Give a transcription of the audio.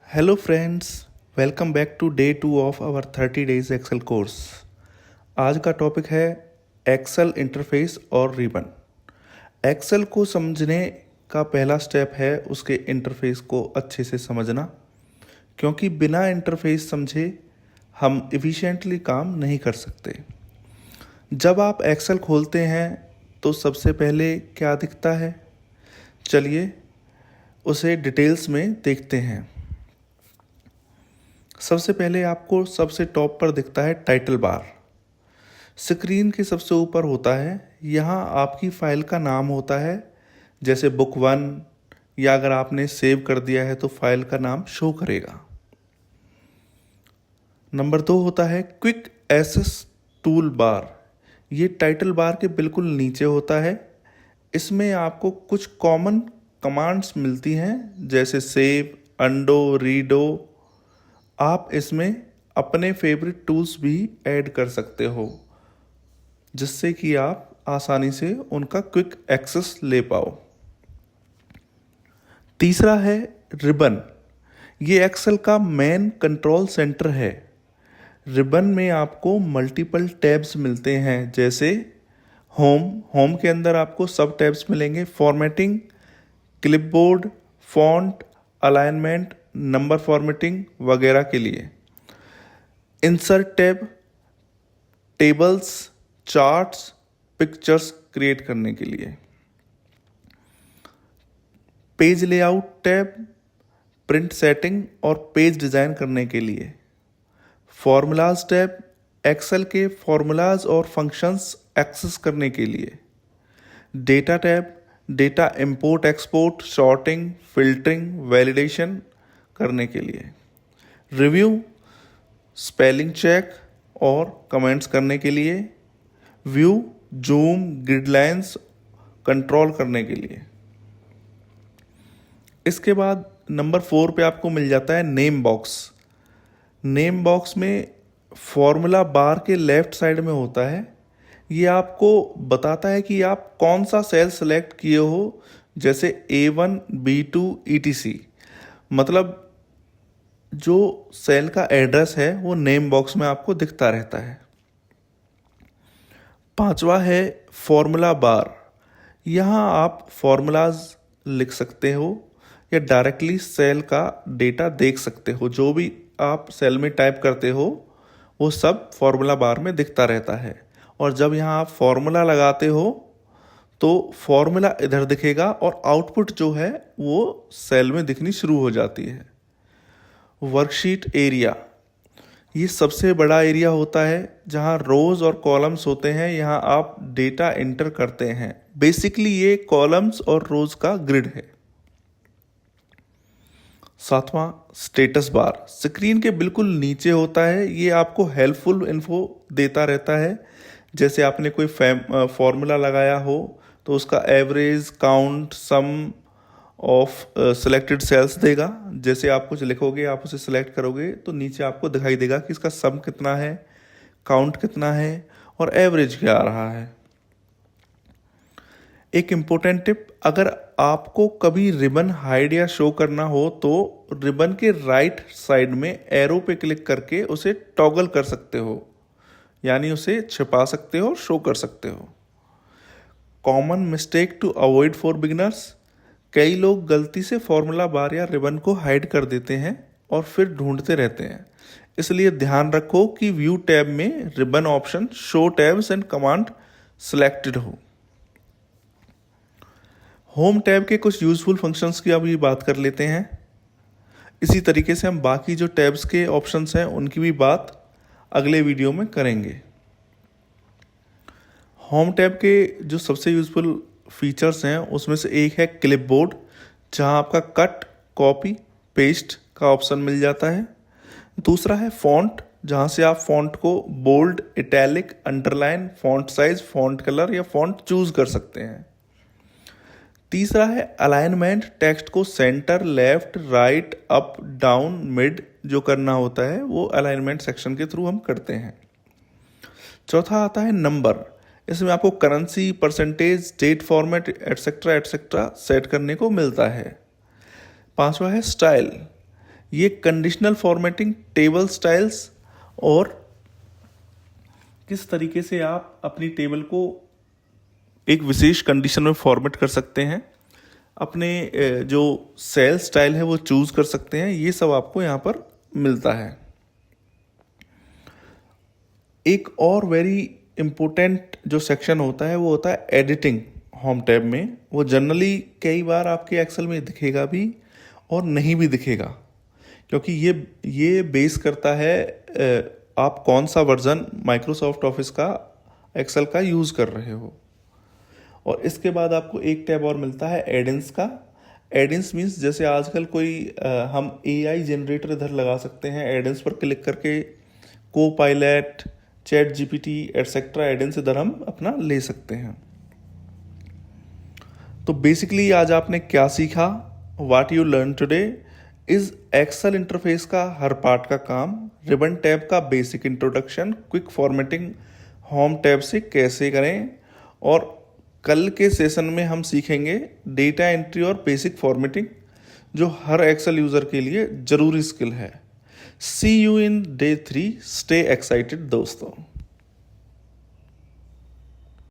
Hello friends, welcome back to day 2 of our 30 days Excel course. आज का topic है Excel interface और ribbon. Excel को समझने का पहला स्टेप है उसके इंटरफेस को अच्छे से समझना, क्योंकि बिना इंटरफेस समझे हम एफिशिएंटली काम नहीं कर सकते। जब आप एक्सेल खोलते हैं तो सबसे पहले क्या दिखता है, चलिए उसे डिटेल्स में देखते हैं। सबसे पहले आपको सबसे टॉप पर दिखता है टाइटल बार। स्क्रीन के सबसे ऊपर होता है, यहाँ आपकी फाइल का नाम होता है, जैसे बुक 1, या अगर आपने सेव कर दिया है तो फाइल का नाम शो करेगा। नंबर 2 होता है क्विक एक्सेस टूल बार। ये टाइटल बार के बिल्कुल नीचे होता है। इसमें आपको कुछ कॉमन कमांड्स मिलती हैं, जैसे सेव, अंडो, रीडो। आप इसमें अपने फेवरेट टूल्स भी ऐड कर सकते हो, जिससे कि आप आसानी से उनका क्विक एक्सेस ले पाओ। तीसरा है रिबन। ये एक्सेल का मेन कंट्रोल सेंटर है। रिबन में आपको मल्टीपल टैब्स मिलते हैं, जैसे होम के अंदर आपको सब टैब्स मिलेंगे, formatting, clipboard, font, alignment, number formatting वगैरह के लिए। Insert tab, tables, charts, pictures create करने के लिए। Page layout tab, print setting और पेज डिज़ाइन करने के लिए। फॉर्मूलाज टैब, एक्सेल के फॉर्मूलाज और फंक्शंस एक्सेस करने के लिए। Data tab, data import export, sorting, filtering, validation करने के लिए। रिव्यू, स्पेलिंग चेक और कमेंट्स करने के लिए। व्यू, जूम, ग्रिडलाइंस कंट्रोल करने के लिए। इसके बाद नंबर 4 पे आपको मिल जाता है नेम बॉक्स। नेम बॉक्स में फॉर्मूला बार के लेफ्ट साइड में होता है। ये आपको बताता है कि आप कौन सा सेल सेलेक्ट किए हो, जैसे A1, B2 etc। मतलब जो सेल का एड्रेस है वो नेम बॉक्स में आपको दिखता रहता है। 5वां है फॉर्मूला बार। यहाँ आप फॉर्मूलाज लिख सकते हो या डायरेक्टली सेल का डेटा देख सकते हो। जो भी आप सेल में टाइप करते हो वो सब फॉर्मूला बार में दिखता रहता है। और जब यहाँ आप फॉर्मूला लगाते हो तो फॉर्मूला इधर दिखेगा और आउटपुट जो है वो सेल में दिखनी शुरू हो जाती है। वर्कशीट एरिया, ये सबसे बड़ा एरिया होता है जहाँ रोज और कॉलम्स होते हैं। यहाँ आप डेटा एंटर करते हैं। बेसिकली ये कॉलम्स और रोज का ग्रिड है। 7वां स्टेटस बार, स्क्रीन के बिल्कुल नीचे होता है। ये आपको हेल्पफुल इन्फो देता रहता है, जैसे आपने कोई फॉर्मूला लगाया हो तो उसका average, count, sum of selected cells देगा। जैसे आप कुछ लिखोगे, आप उसे सिलेक्ट करोगे तो नीचे आपको दिखाई देगा कि इसका सम कितना है, काउंट कितना है और एवरेज क्या आ रहा है। एक इम्पोर्टेंट टिप, अगर आपको कभी रिबन हाइड या शो करना हो तो रिबन के राइट साइड में एरो पे क्लिक करके उसे टॉगल कर सकते हो, यानी उसे छिपा सकते हो, शो कर सकते हो। Common mistake to avoid for beginners, कई लोग गलती से फॉर्मूला बार या रिबन को हाइड कर देते हैं और फिर ढूंढते रहते हैं। इसलिए ध्यान रखो कि व्यू टैब में ribbon option, show tabs and command selected हो। होम टैब के कुछ यूजफुल फंक्शंस की अभी बात कर लेते हैं। इसी तरीके से हम बाकी जो टैब्स के ऑप्शंस हैं उनकी भी बात अगले वीडियो में करेंगे। होम टैब के जो सबसे यूजफुल फीचर्स हैं उसमें से एक है क्लिपबोर्ड, जहां आपका कट, कॉपी, पेस्ट का ऑप्शन मिल जाता है। दूसरा है फॉन्ट, जहां से आप फॉन्ट को bold, italic, underline, font size, font colour या फॉन्ट चूज कर सकते हैं। तीसरा है अलाइनमेंट, टेक्स्ट को centre, left, right, up, down, mid जो करना होता है वो अलाइनमेंट सेक्शन के थ्रू हम करते हैं। चौथा आता है नंबर, इसमें आपको currency, percentage, date format etcetera etcetera set करने को मिलता है। 5वां है स्टाइल, ये कंडीशनल फॉर्मेटिंग, टेबल स्टाइल्स और किस तरीके से आप अपनी टेबल को एक विशेष कंडीशन में फॉर्मेट कर सकते हैं, अपने जो सेल स्टाइल है वो चूज कर सकते हैं, ये सब आपको यहाँ पर मिलता है। एक और वेरी इम्पोर्टेंट जो सेक्शन होता है वो होता है एडिटिंग होम टैब में। वो जनरली कई बार आपके एक्सेल में दिखेगा भी और नहीं भी दिखेगा, क्योंकि ये बेस करता है आप कौन सा वर्जन माइक्रोसॉफ्ट ऑफिस का एक्सेल का यूज़ कर रहे हो। और इसके बाद आपको एक टैब और मिलता है एडिंस का। एडिंस मीन्स जैसे आजकल कोई हम AI जनरेटर इधर लगा सकते हैं, एडिंस पर क्लिक करके को पायलट, चैट GPT एटसेट्रा एडिंस इधर हम अपना ले सकते हैं। तो बेसिकली आज आपने क्या सीखा, what you learn today is Excel interface का हर पार्ट का काम, रिबन टैब का basic introduction, quick formatting home tab से कैसे करें, और कल के सेशन में हम सीखेंगे डेटा एंट्री और बेसिक फॉर्मेटिंग, जो हर एक्सेल यूज़र के लिए ज़रूरी स्किल है। See you in day 3। Stay excited दोस्तों।